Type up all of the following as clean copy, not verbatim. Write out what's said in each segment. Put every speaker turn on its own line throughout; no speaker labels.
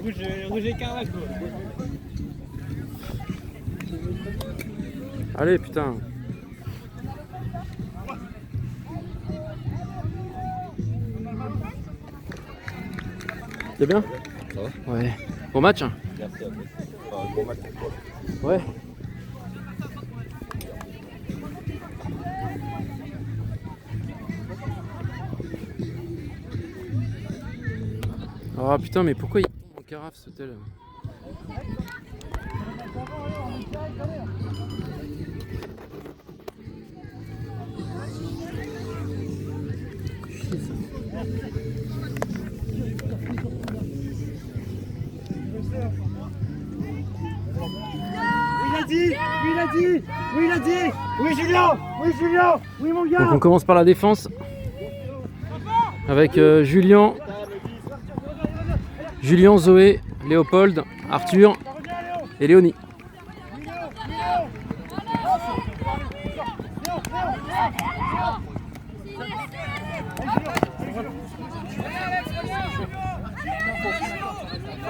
Rouge et carrelage, quoi.
Allez, putain. C'est bien?
Ça va?
Ouais. Bon match?
Merci à vous. Bon match pour toi.
Ouais. Ah putain, mais pourquoi il tombe en carafe ce tel?
Oui Julien, oui mon gars.
Donc on commence par la défense avec Julien, Zoé, Léopold, Arthur et Léonie.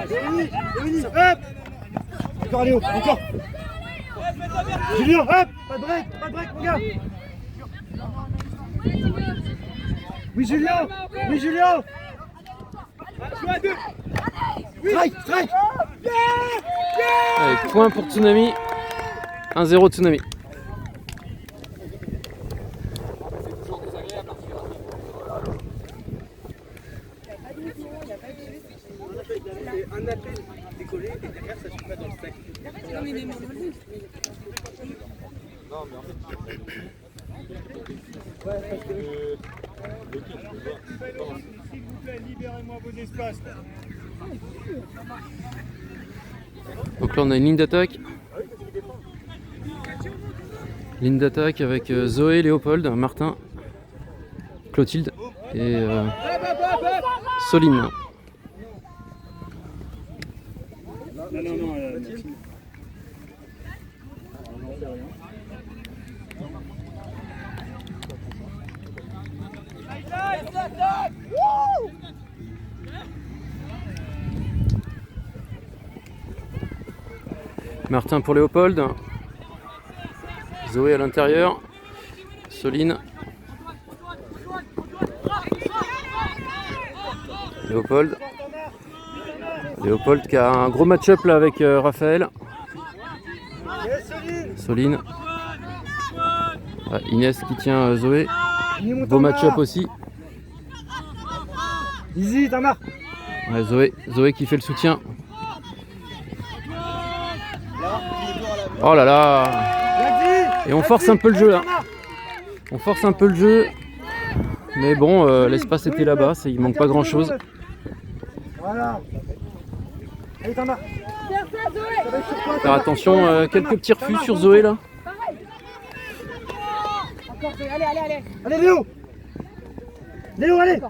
Léonie, hop. Encore Léo, encore. Julien, hop. Pas de break mon gars. Oui Julien. Strike.
Allez, point pour Tsunami. 1-0 Tsunami.
Un appel décollé et derrière ça se met dans le sac.
Non, mais en fait,
Ouais, parce que... S'il vous plaît, libérez-moi vos espaces.
Donc là on a une ligne d'attaque. Ligne d'attaque avec Zoé, Léopold, Martin, Clotilde et Soline.
Non.
Martin pour Léopold. Zoé à l'intérieur. Soline. Léopold. Léopold qui a un gros match-up là avec Raphaël. Soline. Ah, Inès qui tient Zoé. Beau match-up aussi.
Easy, Tamar.
Ouais, Zoé qui fait le soutien. Oh là là. Et on force un peu le jeu là. On force un peu le jeu. Mais bon, l'espace était là-bas, il manque pas grand-chose.
Voilà. Allez Tamar.
Faire attention, quelques petits refus sur Zoé là.
Allez Léo. Allez.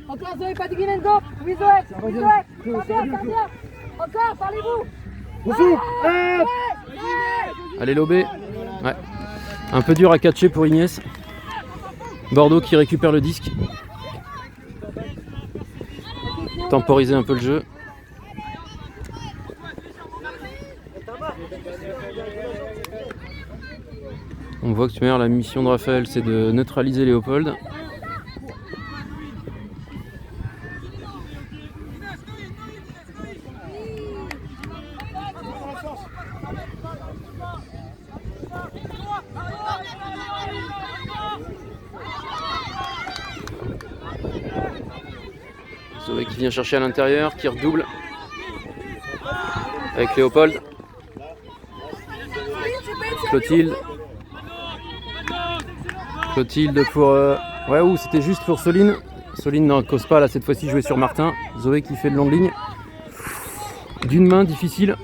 Encore Zoé, pas de Guinengo. Oui Zoé. Encore, parlez-vous.
Allez Lobé. Ouais. Un peu dur à catcher pour Inès. Bordeaux qui récupère le disque. Temporiser un peu le jeu. On voit que la mission de Raphaël c'est de neutraliser Léopold. Zoé qui vient chercher à l'intérieur, qui redouble avec Léopold. Clotilde pour... Ouais, ou c'était juste pour Soline. Soline n'en cause pas, là cette fois-ci jouer sur Martin. Zoé qui fait de longue ligne. D'une main, difficile.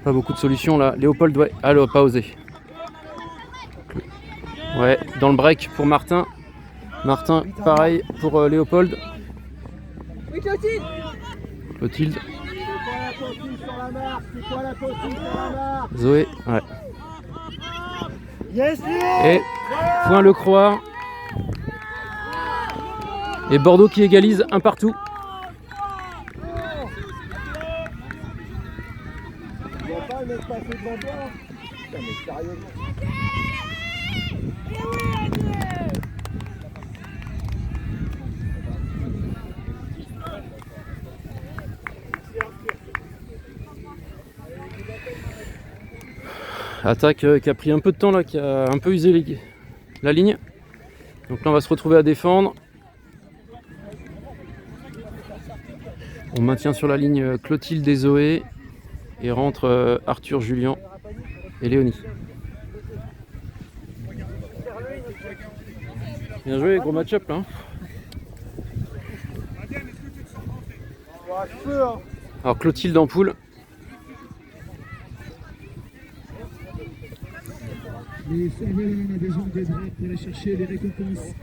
Pas beaucoup de solutions là. Léopold, ouais, elle n'a pas osé. Ouais, dans le break pour Martin. Martin, pareil pour Léopold.
Oui Clotilde.
Clotilde. Zoé, ouais. Et point Le Croix. Et Bordeaux qui égalise un partout.
Putain, mais sérieusement.
Attaque qui a pris un peu de temps là, qui a un peu usé la ligne. Donc là on va se retrouver à défendre. On maintient sur la ligne Clotilde et Zoé. Et rentre Arthur, Julien et Léonie. Bien joué, gros match-up là. Alors Clotilde en poule.
Les Servels, on a besoin des bras pour aller chercher les récompenses.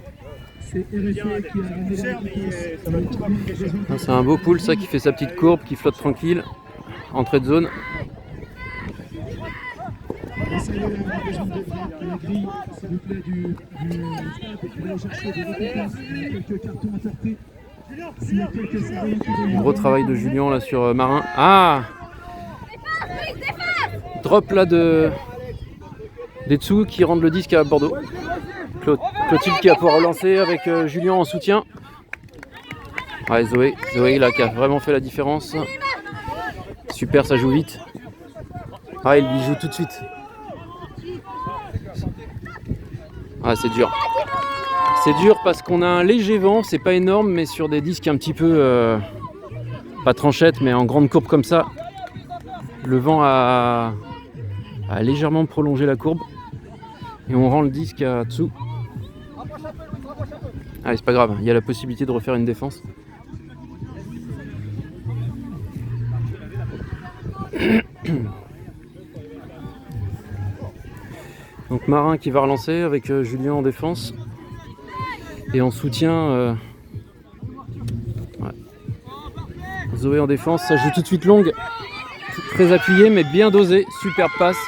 C'est RFA qui a ramené la récompense.
C'est un beau poule ça qui fait sa petite courbe, qui flotte tranquille. Entrée de zone.
Les Servels, on a besoin des bras à la grille, s'il vous plaît, du stade pour aller chercher des récompenses. Il y a quelques cartons à taper. S'il y a quelques Servels qui veulent.
Gros travail de Julien là sur Marin. Ah, drop là de Detsu qui rentre le disque à Bordeaux. Clotilde qui va pouvoir relancer avec Julien en soutien. Ouais, Zoé là qui a vraiment fait la différence. Super, ça joue vite. Ah, il lui joue tout de suite. Ah, c'est dur. C'est dur parce qu'on a un léger vent, c'est pas énorme, mais sur des disques un petit peu, pas tranchette, mais en grande courbe comme ça, le vent a légèrement prolongé la courbe. Et on rend le disque à dessous. Allez, c'est pas grave, il y a la possibilité de refaire une défense. Donc Marin qui va relancer avec Julien en défense. Et en soutien, ouais. Zoé en défense, ça joue tout de suite longue. Très appuyé mais bien dosé, super passe.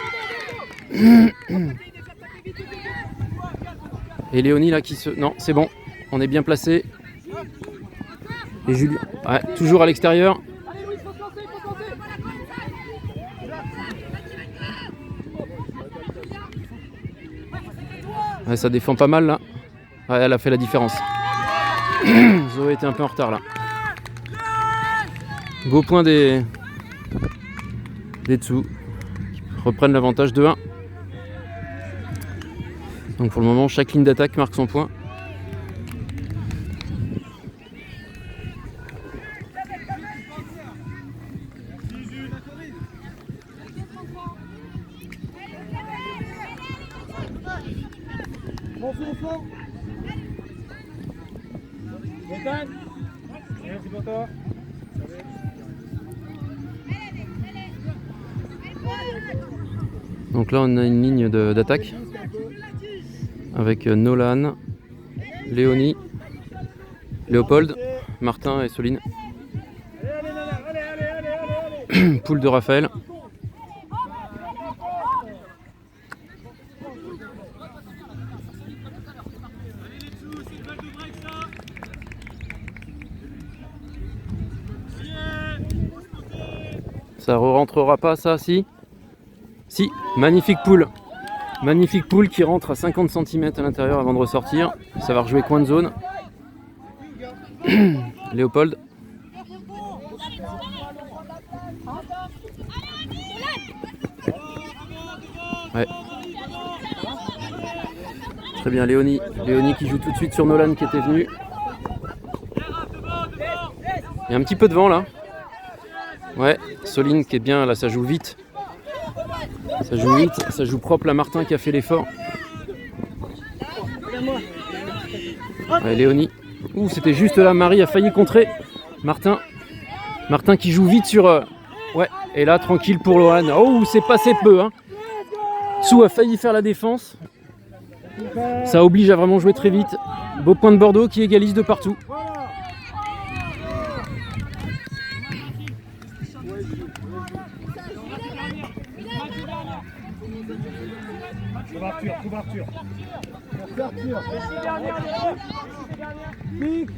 Et Léonie là qui se... Non, c'est bon, on est bien placé. Et Julien, ouais, toujours à l'extérieur. Ouais, ça défend pas mal là. Ouais, elle a fait la différence. Zoé était un peu en retard là. Beau point des dessous. Qui reprennent l'avantage de 1. Donc pour le moment, chaque ligne d'attaque marque son point.
Merci pour toi.
Donc là on a une ligne d'attaque avec Nolan, Léonie, Léopold, Martin et Soline. Poule de Raphaël. Ça re-rentrera pas ça, si? Si, magnifique poule. Magnifique poule qui rentre à 50 cm à l'intérieur avant de ressortir. Ça va rejouer coin de zone. Léopold. Ouais. Très bien, Léonie. Léonie qui joue tout de suite sur Nolan qui était venu. Il y a un petit peu de vent là. Ouais, Soline qui est bien, là ça joue vite. Ça joue vite, ça joue propre, la Martin qui a fait l'effort. Ouais, Léonie. Ouh, c'était juste là, Marie a failli contrer. Martin qui joue vite sur... Ouais, et là, tranquille pour Lohan. Oh, c'est passé peu. Hein. Sou a failli faire la défense. Ça oblige à vraiment jouer très vite. Beau point de Bordeaux qui égalise de partout.
Couverture.
Pique.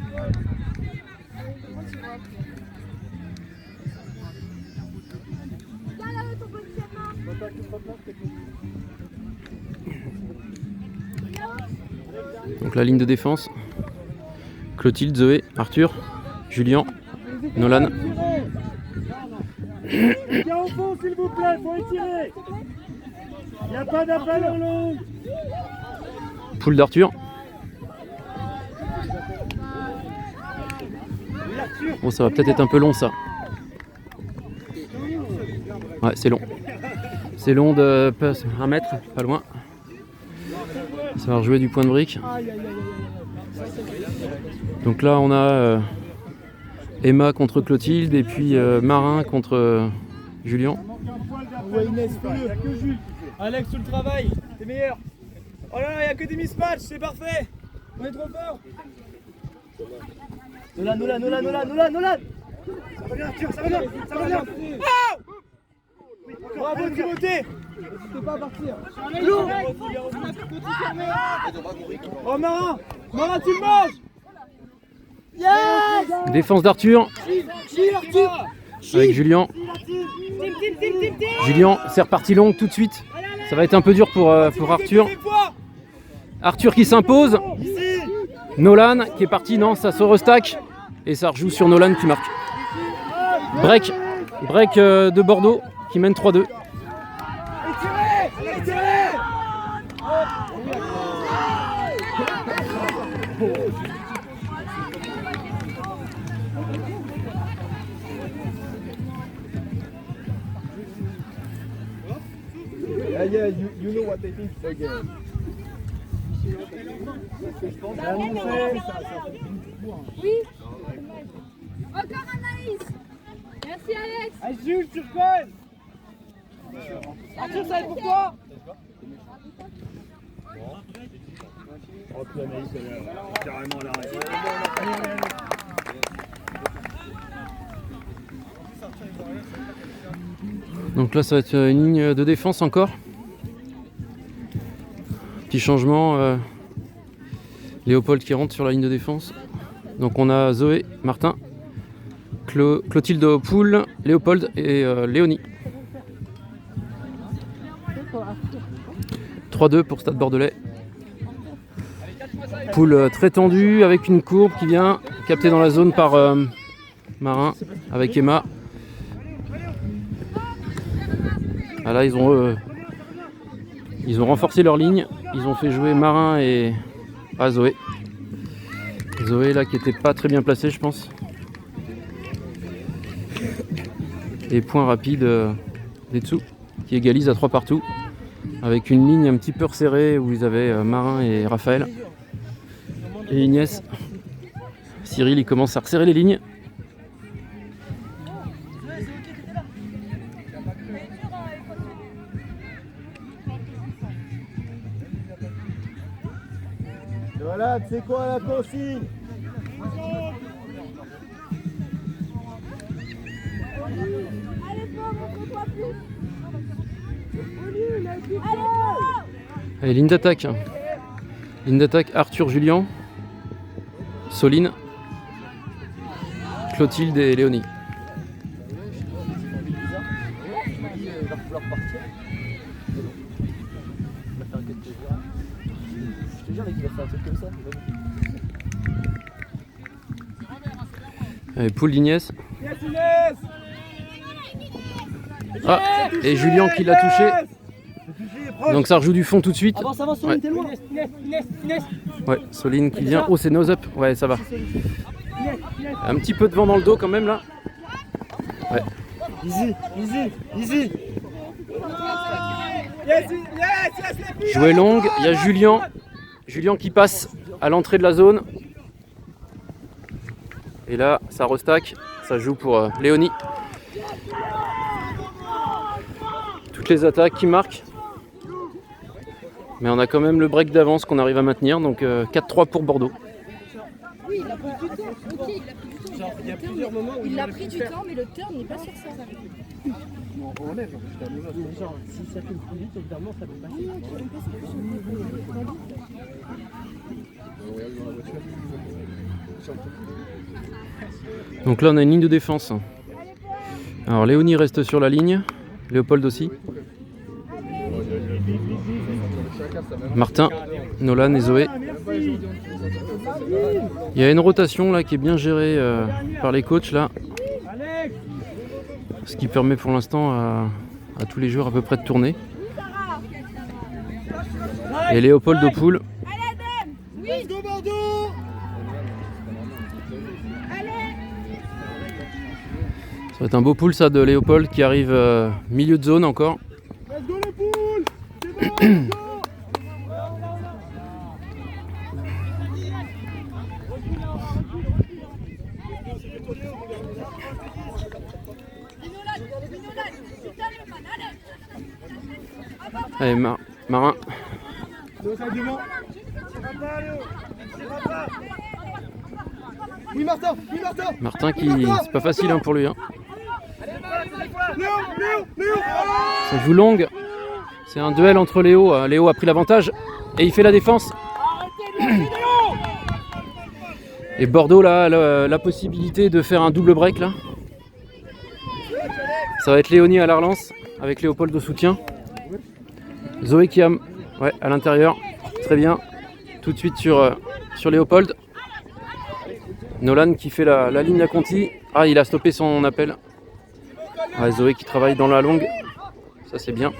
Donc la ligne de défense. Clotilde, Zoé, Arthur, Julien, Nolan.
Viens au fond s'il vous plaît, faut étirer. Il n'y a pas d'appel en long.
Poule d'Arthur. Bon, ça va peut-être être un peu long ça. Ouais, c'est long. C'est long de 1 mètre, pas loin. Ça va rejouer du point de brique. Donc là, on a Emma contre Clotilde et puis Marin contre Julien.
Alex, sur le travail, t'es meilleur. Oh là là, il n'y a que des mismatchs, c'est parfait. On est trop fort.
Nolan. Ça va bien Arthur, ça va bien.
Bravo Timothée.
peux pas partir.
Oh Marin, tu le manges.
Yes.
Défense d'Arthur avec Julien. Julien, c'est reparti long tout de suite. Ça va être un peu dur pour Arthur. Arthur qui s'impose. Nolan qui est parti, non, ça se restack. Et ça rejoue sur Nolan qui marque. Break de Bordeaux qui mène 3-2.
Yeah, you know what I think again.
Oui. Encore Anaïs. Merci Alex.
Ah Jules, tu reconnais. Arthur, ça va être pour toi.
Oh, puis Anaïs, elle est carrément à l'arrêt.
Donc là ça va être une ligne de défense encore. Petit changement, Léopold qui rentre sur la ligne de défense. Donc on a Zoé, Martin, Clotilde Poule, Léopold et Léonie. 3-2 pour Stade Bordelais. Poule très tendue avec une courbe qui vient captée dans la zone par Marin avec Emma. Ah là ils ont renforcé leur ligne. Ils ont fait jouer Marin et Zoé. Zoé là qui était pas très bien placée je pense. Et point rapide Detsu qui égalise à 3 partout. Avec une ligne un petit peu resserrée où ils avaient Marin et Raphaël. Et Inès. Cyril il commence à resserrer les lignes.
Voilà, c'est quoi la consigne?
Allez, ligne d'attaque. Ligne d'attaque Arthur, Julien, Soline, Clotilde et Léonie. Allez, Poule d'Ignès. Ah, et Julien qui l'a touché. Donc ça rejoue du fond tout de suite.
Avance, Soline,
Ouais.
t'es loin.
Ouais, Soline qui vient. Oh, c'est nose up. Ouais, ça va. Un petit peu de vent dans le dos quand même là. Ouais.
Easy.
Jouée longue. Il y a Julien. Julien qui passe à l'entrée de la zone. Et là, ça restack. Ça joue pour Léonie. Toutes les attaques qui marquent. Mais on a quand même le break d'avance qu'on arrive à maintenir. Donc 4-3 pour Bordeaux.
Oui, il a pris du temps. Ok, il a pris du temps. Il a pris du temps, mais le turn n'est pas sur ça.
On enlève. Genre, si ça fait plus vite, évidemment, ça peut passer.
Donc là, on a une ligne de défense. Alors Léonie reste sur la ligne. Léopold aussi. Martin, Nolan et Zoé. Il y a une rotation là qui est bien gérée par les coachs là. Ce qui permet pour l'instant à tous les joueurs à peu près de tourner. Et Léopold au pool.
Let's go Bordeaux!
Ça va être un beau pool ça de Léopold qui arrive milieu de zone encore.
Let's go les poules! C'est bon, let's go!
Allez, Marin.
Oui, Martin! Oui, Martin!
Martin qui... C'est pas facile hein, pour lui. Hein. Ça joue longue. C'est un duel entre Léo. Léo a pris l'avantage et il fait la défense. Et Bordeaux là a la possibilité de faire un double break là. Ça va être Léonie à la relance avec Léopold au soutien. Zoé qui a à l'intérieur. Très bien. Tout de suite sur Léopold. Nolan qui fait la ligne à Conti. Ah, il a stoppé son appel. Ouais, Zoé qui travaille dans la longue. Ça c'est bien.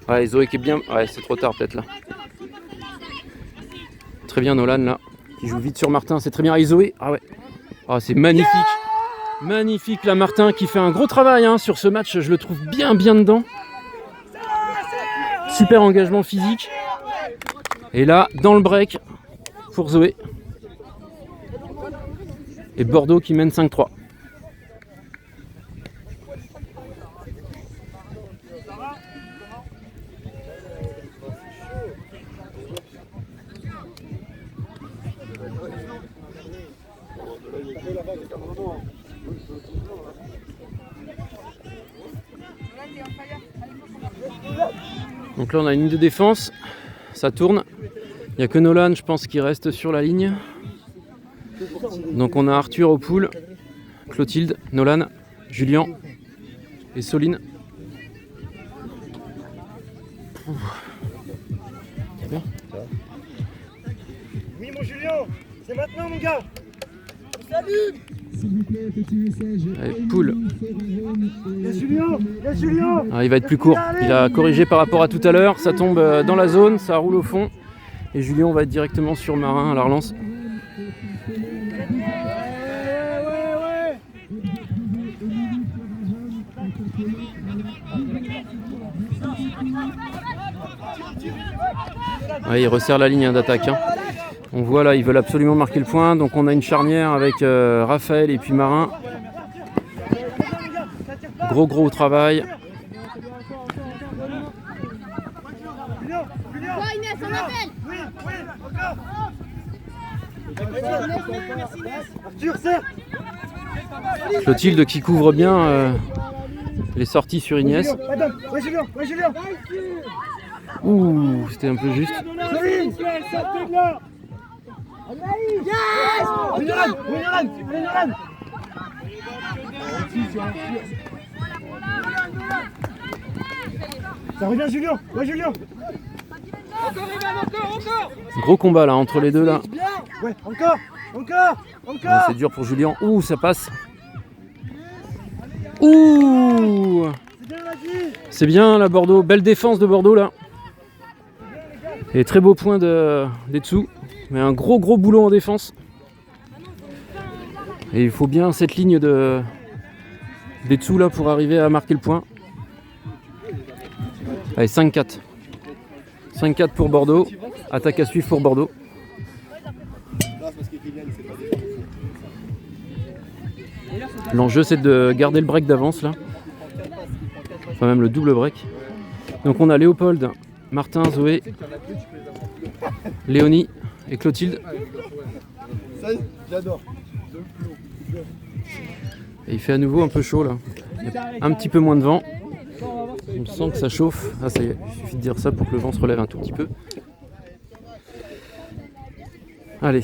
Ouais, Zoé qui est bien. Ouais, c'est trop tard peut-être là. Très bien Nolan là. Qui joue vite sur Martin. C'est très bien. Et Zoé. Ah ouais. Ah, c'est magnifique. Magnifique là Martin qui fait un gros travail hein, sur ce match. Je le trouve bien dedans. Super engagement physique. Et là, dans le break pour Zoé. Et Bordeaux qui mène 5-3. Donc là on a une ligne de défense, ça tourne. Il n'y a que Nolan je pense qui reste sur la ligne. Donc on a Arthur au pool, Clotilde, Nolan, Julien et Soline.
Oui mon Julien, c'est maintenant mon gars. Salut.
S'il vous plaît, petit message.
Allez, pool.
Yes Julien, yes Julien.
Ah, il va être plus court, il a corrigé par rapport à tout à l'heure, ça tombe dans la zone, ça roule au fond. Et Julien va être directement sur Marin à la relance. Ouais, il resserre la ligne d'attaque. Hein. On voit là, ils veulent absolument marquer le point. Donc on a une charnière avec Raphaël et puis Marin. Gros travail.
Arthur, serre.
Clotilde qui couvre bien les sorties sur Inès.
Ouais Julien, ouais Julien.
Ouh, c'était un peu juste.
Salut. Sortez de là. Yes. Nolan. Ça revient Julien, ouais Julien.
Gros combat là entre les deux là.
Ouais, encore.
Ouais, c'est dur pour Julien. Ouh, ça passe. Ouh. C'est bien la Bordeaux. Belle défense de Bordeaux là. Et très beau point d'Etsu. Mais un gros boulot en défense. Et il faut bien cette ligne d'Etsu là pour arriver à marquer le point. Allez, 5-4. 5-4 pour Bordeaux. Attaque à suivre pour Bordeaux. L'enjeu c'est de garder le break d'avance là. Enfin même le double break. Donc on a Léopold, Martin, Zoé, Léonie et Clotilde.
Ça, j'adore.
Et il fait à nouveau un peu chaud là. Il y a un petit peu moins de vent. On sent que ça chauffe. Ah ça y est, il suffit de dire ça pour que le vent se relève un tout petit peu. Allez.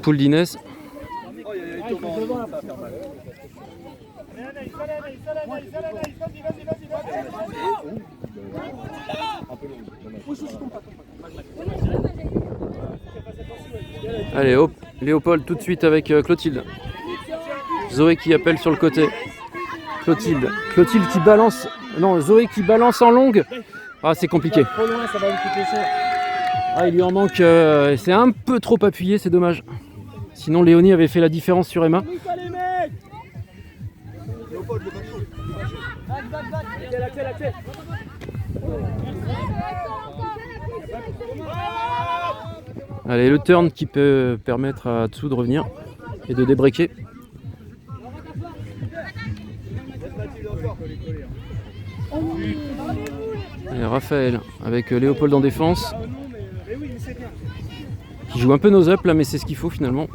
Poule d'Inès. Allez hop, Léopold tout de suite avec Clotilde. Zoé qui appelle sur le côté. Clotilde qui balance. Non, Zoé qui balance en longue. Ah, c'est compliqué.
Trop loin, ça va me coûter cher.
Ah, il lui en manque. C'est un peu trop appuyé, c'est dommage. Sinon, Léonie avait fait la différence sur Emma. Allez, le turn qui peut permettre à Tsu de revenir et de débreaker. Et Raphaël avec Léopold en défense. Qui joue un peu nose-up là, mais c'est ce qu'il faut finalement.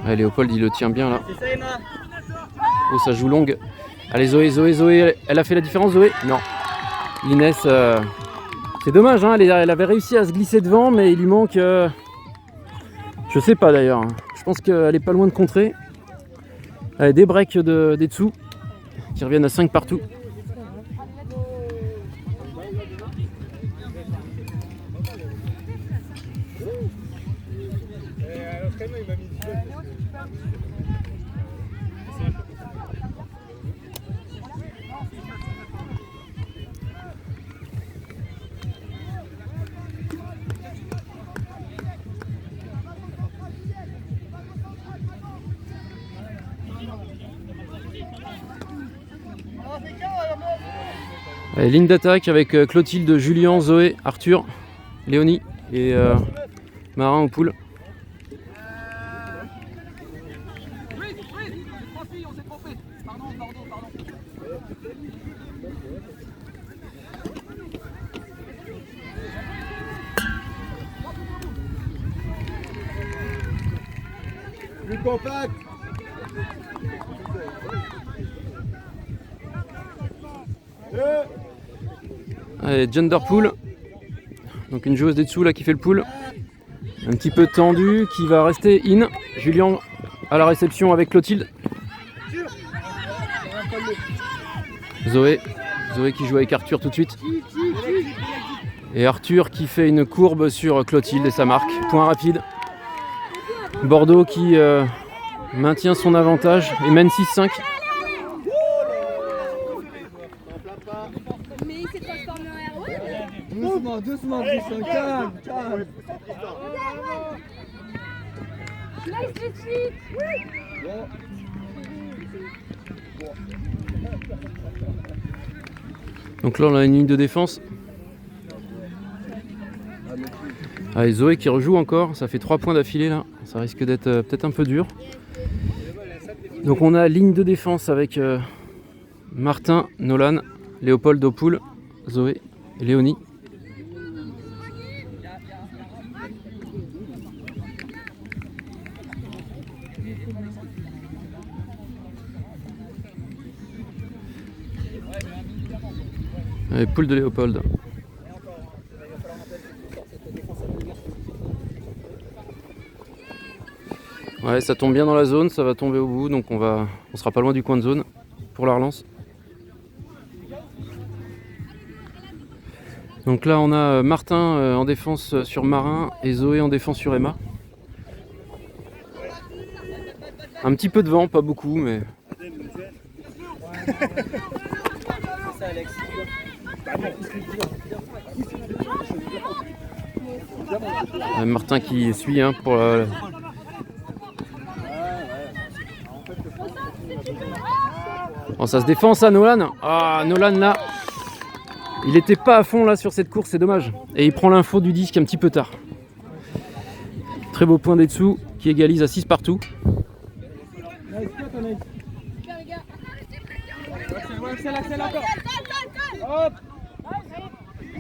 Allez, Léopold il le tient bien là. Oh, ça joue longue. Allez, Zoé, elle a fait la différence, Zoé? Non. Inès, c'est dommage, hein, elle avait réussi à se glisser devant, mais il lui manque. Je sais pas d'ailleurs. Je pense qu'elle est pas loin de contrer. Allez, des breaks des dessous qui reviennent à 5 partout. Allez, ligne d'attaque avec Clotilde, Julien, Zoé, Arthur, Léonie et Marin au pool.
Plus compact.
Allez, gender pool. Donc une joueuse des dessous là qui fait le pool. Un petit peu tendu, qui va rester in. Julien à la réception avec Clotilde. Zoé qui joue avec Arthur tout de suite. Et Arthur qui fait une courbe sur Clotilde et ça marque. Point rapide. Bordeaux qui maintient son avantage et mène 6-5.
Mais il s'est transformé en ROE.
Doucement, calme.
Nice retreat.
Donc là on a une ligne de défense. Allez, Zoé qui rejoue encore, ça fait 3 points d'affilée là, ça risque d'être peut-être un peu dur. Donc on a ligne de défense avec Martin, Nolan, Léopold au pool, Zoé et Léonie. Allez, pool de Léopold. Ouais, ça tombe bien dans la zone, ça va tomber au bout, donc on sera pas loin du coin de zone pour la relance. Donc là on a Martin en défense sur Marin et Zoé en défense sur Emma. Un petit peu de vent, pas beaucoup, mais... Martin qui suit hein, pour la... Oh, ça se défend ça, Nolan. Ah, Nolan là, il était pas à fond là sur cette course, c'est dommage. Et il prend l'info du disque un petit peu tard. Très beau point des dessous qui égalise à 6 partout.
Axel encore. Hop.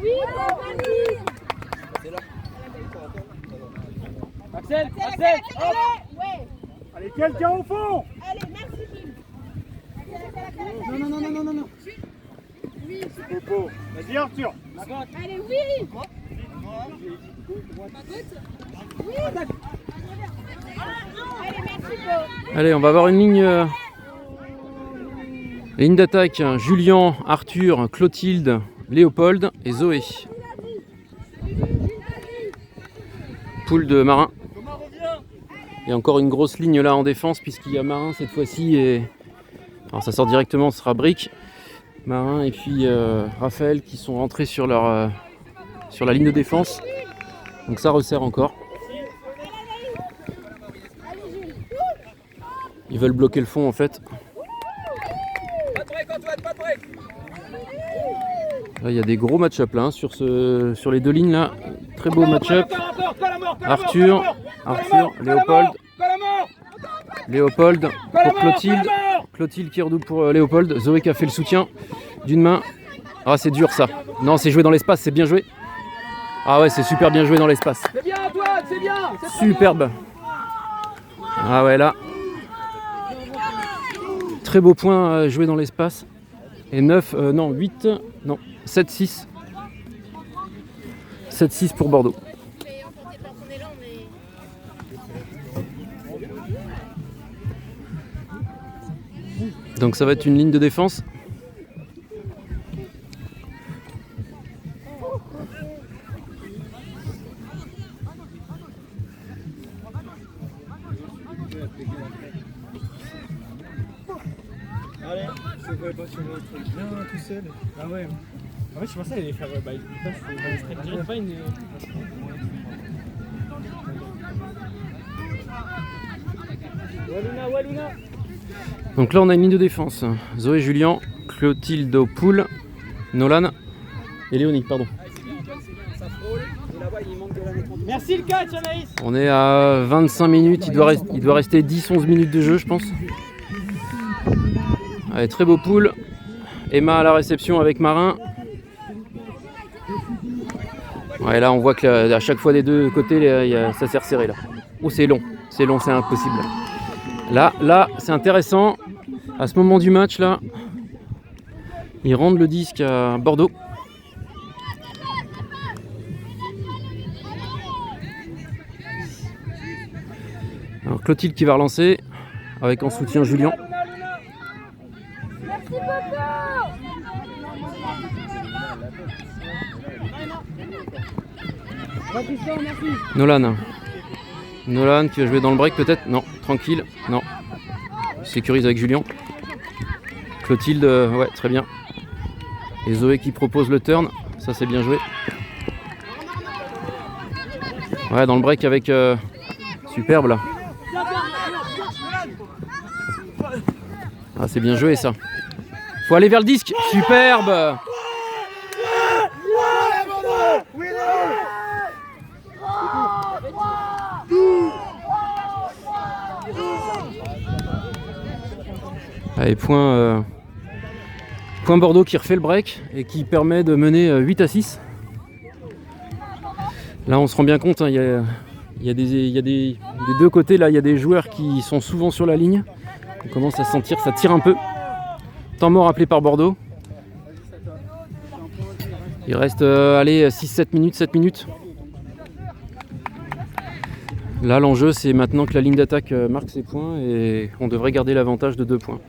Oui,
Axel.
ouais.
Allez, quelqu'un au fond.
Allez, merci Kim.
Non.
Oui,
Popo. Vas-y Arthur.
allez, oui.
Allez, on va avoir une ligne d'attaque. Julien, Arthur, Clotilde, Léopold et Zoé. Poule de Marin. Il y a encore une grosse ligne là en défense puisqu'il y a Marin cette fois-ci. Et... alors ça sort directement, ce sera Brick. Marin et puis Raphaël qui sont rentrés sur la ligne de défense. Donc ça resserre encore. Ils veulent bloquer le fond en fait. Là, il y a des gros match-up là, hein, sur les deux lignes là. Très beau match-up. Arthur, Léopold pour Clotilde. Clotilde qui redouble pour Léopold. Zoé qui a fait le soutien d'une main. Ah, c'est dur ça. Non, c'est joué dans l'espace, c'est bien joué. Ah ouais, c'est super bien joué dans l'espace.
C'est bien Antoine, c'est bien.
Superbe. Ah ouais, là. Très beau point joué dans l'espace. Et 7-6. 7-6 pour Bordeaux. Donc ça va être une ligne de défense.
Allez, je pouvais pas sur le truc bien tout seul. Ah ouais. En fait, je pensais aller faire une passe direct pas une. Waluna.
Donc là on a une ligne de défense. Zoé, Julien, Clotilde au pool, Nolan et Léonie, pardon.
Merci le catch Anaïs.
On est à 25 minutes, il doit rester 10-11 minutes de jeu je pense. Allez, très beau pool. Emma à la réception avec Marin. Ouais, là on voit que à chaque fois des deux côtés ça s'est resserré là. Oh c'est long, c'est impossible. Là c'est intéressant. À ce moment du match là, ils rendent le disque à Bordeaux. Alors Clotilde qui va relancer avec en soutien Julien. Nolan qui va jouer dans le break peut-être. Non, tranquille. Non. Il sécurise avec Julien. Clotilde, ouais, très bien. Et Zoé qui propose le turn. Ça c'est bien joué. Ouais, dans le break avec superbe là. Ah, c'est bien joué ça. Faut aller vers le disque. Superbe. Allez, point Bordeaux qui refait le break et qui permet de mener 8-6. Là on se rend bien compte, hein, il y a des deux côtés, là il y a des joueurs qui sont souvent sur la ligne. On commence à sentir que ça tire un peu. Temps mort appelé par Bordeaux. Il reste 6-7 minutes, 7 minutes. Là l'enjeu c'est maintenant que la ligne d'attaque marque ses points et on devrait garder l'avantage de 2 points.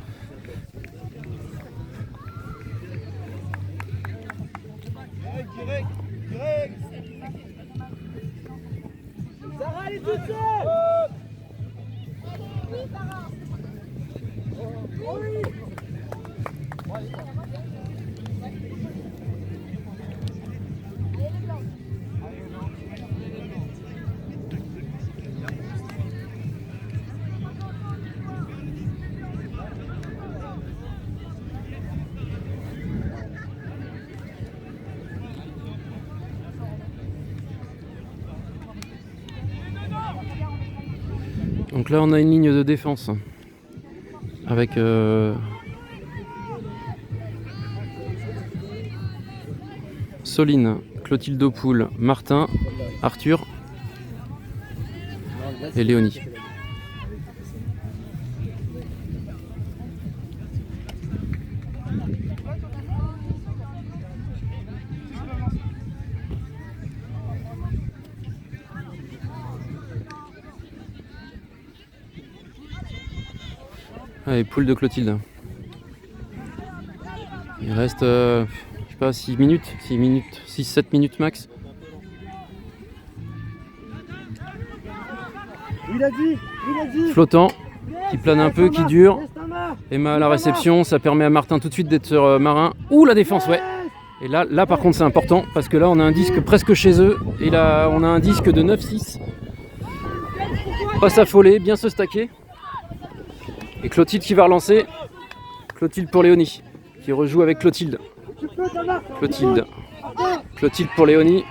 Donc là on a une ligne de défense avec Soline, Clotilde Opoul, Martin, Arthur et Léonie. Allez, poule de Clotilde. Il reste, je sais pas, 6 minutes, 6-7 minutes max.
Il a dit.
Flottant, qui plane un peu, qui dure. Emma à la réception, ça permet à Martin tout de suite d'être sur Marin. Ouh, la défense, ouais. Et là par contre c'est important parce que là on a un disque presque chez eux et là on a un disque de 9-6. Pas s'affoler, bien se stacker. Et Clotilde qui va relancer. Clotilde pour Léonie qui rejoue avec Clotilde. Clotilde pour Léonie.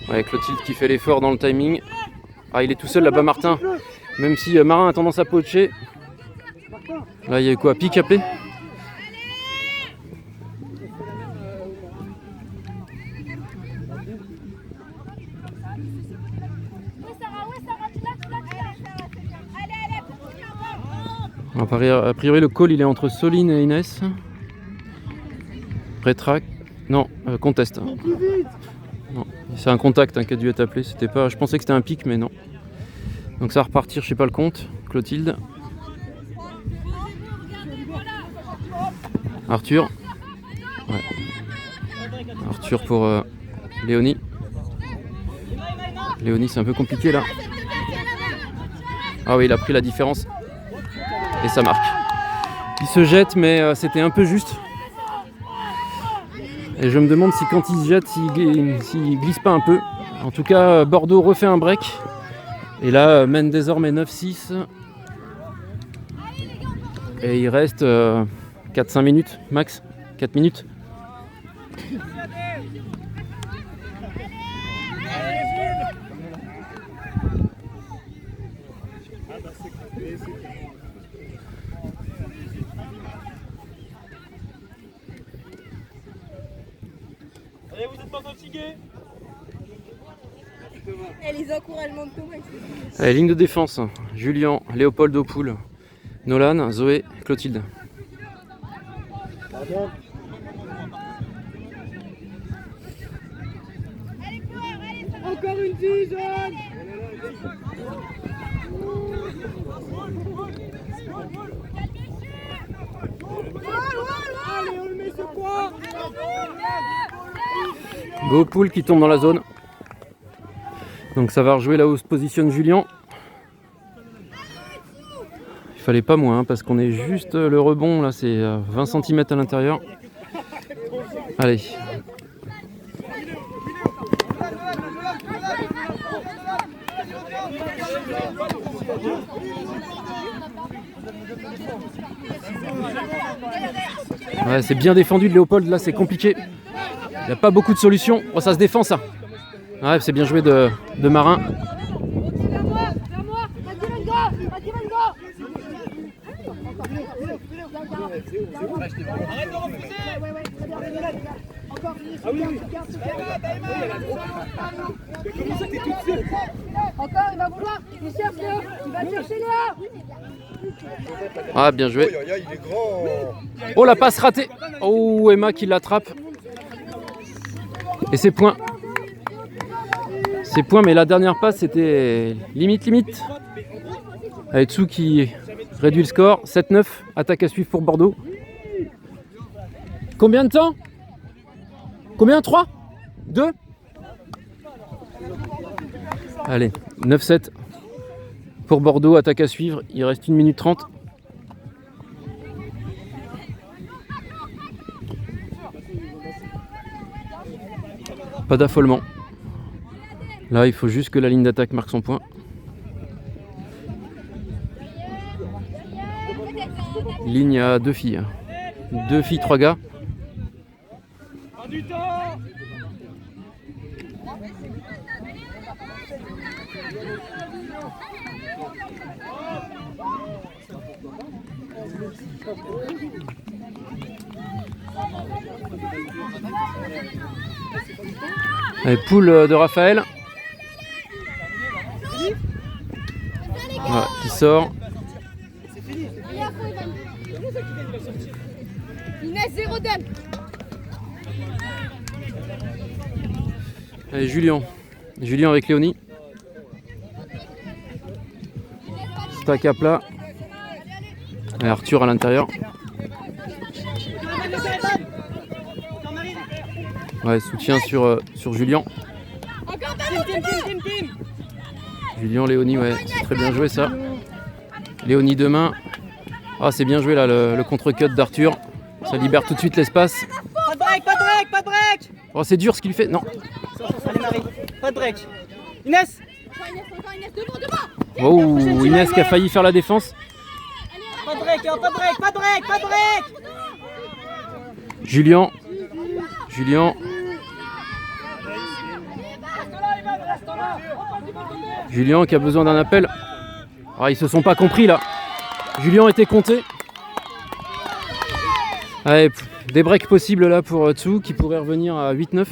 Ouais, Clotilde qui fait l'effort dans le timing. Ah, il est tout seul là-bas, Martin. Même si Marin a tendance à poacher. Là, il y a quoi? Pique appelé? A priori, le call il est entre Soline et Inès. Rétrac. Non, conteste. Non, c'est un contact qui a dû être appelé. C'était pas. Je pensais que c'était un pic, mais non. Donc ça va repartir, je sais pas le compte. Clotilde. Arthur. Ouais. Arthur pour Léonie. Léonie, c'est un peu compliqué là. Ah oui, il a pris la différence. Et ça marque. Il se jette, mais c'était un peu juste. Et je me demande si quand il se jette, s'il glisse pas un peu. En tout cas, Bordeaux refait un break. Et là, mène désormais 9-6. Et il reste 4-5 minutes max. 4 minutes.
Allez, vous êtes pas fatigués?
Et les encouragements de Thomas.
Allez, ligne de défense. Julien, Léopold au pool, Nolan, Zoé, Clotilde.
Encore une fille, jaune.
Allez, on le met sur quoi?
Beau pool qui tombe dans la zone. Donc ça va rejouer là où se positionne Julien. Il fallait pas moins parce qu'on est juste le rebond là, c'est 20 cm à l'intérieur. Allez. Ouais, c'est bien défendu de Léopold, là c'est compliqué. Il n'y a pas beaucoup de solutions. Oh, ça se défend ça. Ouais, c'est bien joué de Marin.
Arrête de refuser.
Encore, il va vouloir. Il cherche Léa. Il va chercher Léa.
Ah, bien joué.
Il est grand.
Oh, la passe ratée. Oh, Emma qui l'attrape. Et c'est point. C'est point, mais la dernière passe c'était limite. Avec Tsou qui réduit le score. 7-9. Attaque à suivre pour Bordeaux. Combien de temps? Combien? 3 2 Allez, 9-7 pour Bordeaux, attaque à suivre, il reste 1 minute 30. Pas d'affolement. Là, il faut juste que la ligne d'attaque marque son point. Ligne à 2 filles. 2 filles, 3 gars.
Du temps.
Allez, poule de Raphaël. Voilà, qui sort.
Inès, 0 dame.
Allez, Julien. Julien avec Léonie. Stack à plat. Et Arthur à l'intérieur. Ouais, soutien sur Julien. Julien, Léonie, ouais, c'est très bien joué ça. Léonie demain. Ah, c'est bien joué là, le contre-cut d'Arthur. Ça libère tout de suite l'espace.
Pas de break, pas de break, pas de break.
Oh, c'est dur ce qu'il fait. Non.
Allez Marie, pas de break. Inès.
Oh, Inès qui a failli faire la défense.
Pas de break, pas de break, pas de break, pas de break.
Julien. Julien qui a besoin d'un appel. Ah, ils se sont pas compris là. Julien était compté. Allez, des breaks possibles là pour Tsu qui pourrait revenir à 8-9.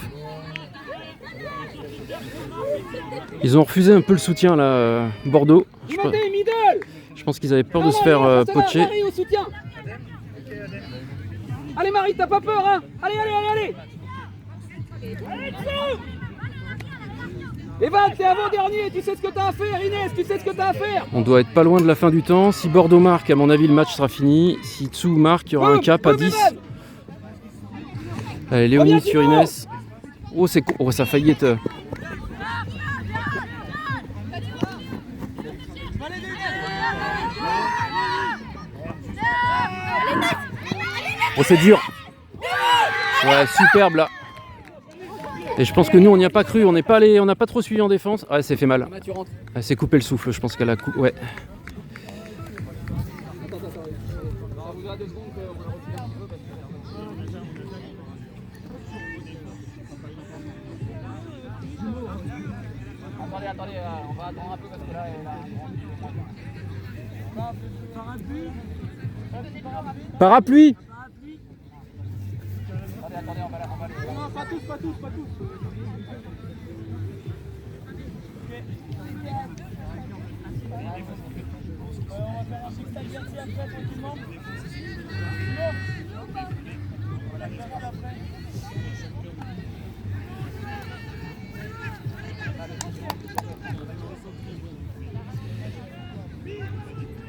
Ils ont refusé un peu le soutien là, Bordeaux. Je pense qu'ils avaient peur de se faire poacher.
Allez Marie, t'as pas peur hein. Allez. Evan, t'es avant-dernier, tu sais ce que t'as à faire. Inès, tu sais ce que t'as à faire.
On doit être pas loin de la fin du temps. Si Bordeaux marque, à mon avis, le match sera fini. Si Tsu marque, il y aura un cap à 10. Allez, Léonie sur Inès. Oh, c'est oh, ça a failli être... Oh, c'est dur. Ouais, superbe là. Et je pense que nous on n'y a pas cru, on n'est pas allé, on n'a pas trop suivi en défense. Ouais, c'est fait mal. Elle s'est coupé le souffle, je pense qu'elle a coupé. Ouais.
Attendez, on va attendre un peu parce que là,
Parapluie.
Attendez, on va non, pas tous. On va faire un freestyle dirty après, tranquillement.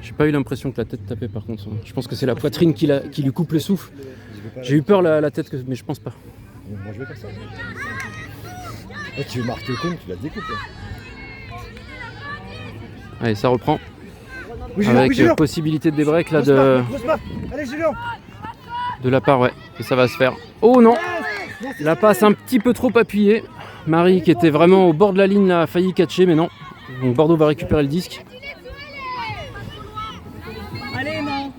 J'ai pas eu l'impression que la tête tapait par contre. Je pense que c'est la poitrine qui lui coupe le souffle. J'ai eu peur la tête, mais je pense pas.
Moi je vais faire ça. Là, tu veux marquer le compte, tu la découpes.
Allez, ça reprend.
Oui, Julien,
Avec
oui, Julien.
possibilité de débreak là
Grosse marque. Allez, Julien.
de la part, ouais. Et ça va se faire. Oh non! La passe un petit peu trop appuyée. Marie qui était vraiment au bord de la ligne là, a failli catcher, mais non. Donc Bordeaux va récupérer le disque.
Allez, non.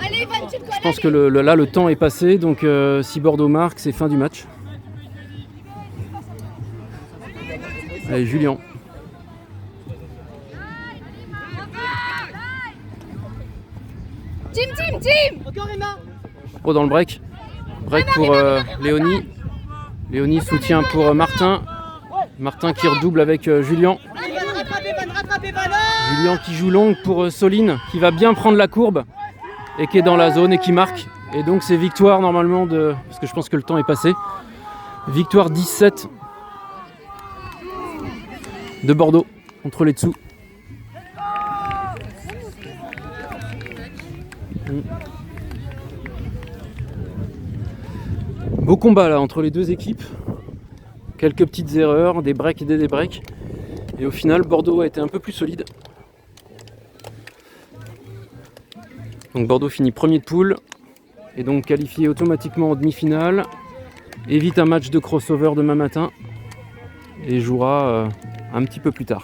Je pense que là le temps est passé, donc si Bordeaux marque, c'est fin du match. Allez, Julien.
Team.
Encore Emma.
Oh, dans le break. Break pour Léonie. Léonie soutien pour Martin. Martin qui redouble avec Julien.
Rattrapez,
Julien qui joue longue pour Soline, qui va bien prendre la courbe et qui est dans la zone et qui marque. Et donc c'est victoire normalement de... Parce que je pense que le temps est passé. Victoire 17 de Bordeaux contre les Tsu. Beau combat là entre les deux équipes. Quelques petites erreurs, des breaks et des débreaks. Et au final, Bordeaux a été un peu plus solide. Donc Bordeaux finit premier de poule. Et donc qualifié automatiquement en demi-finale. Évite un match de crossover demain matin. Et jouera un petit peu plus tard.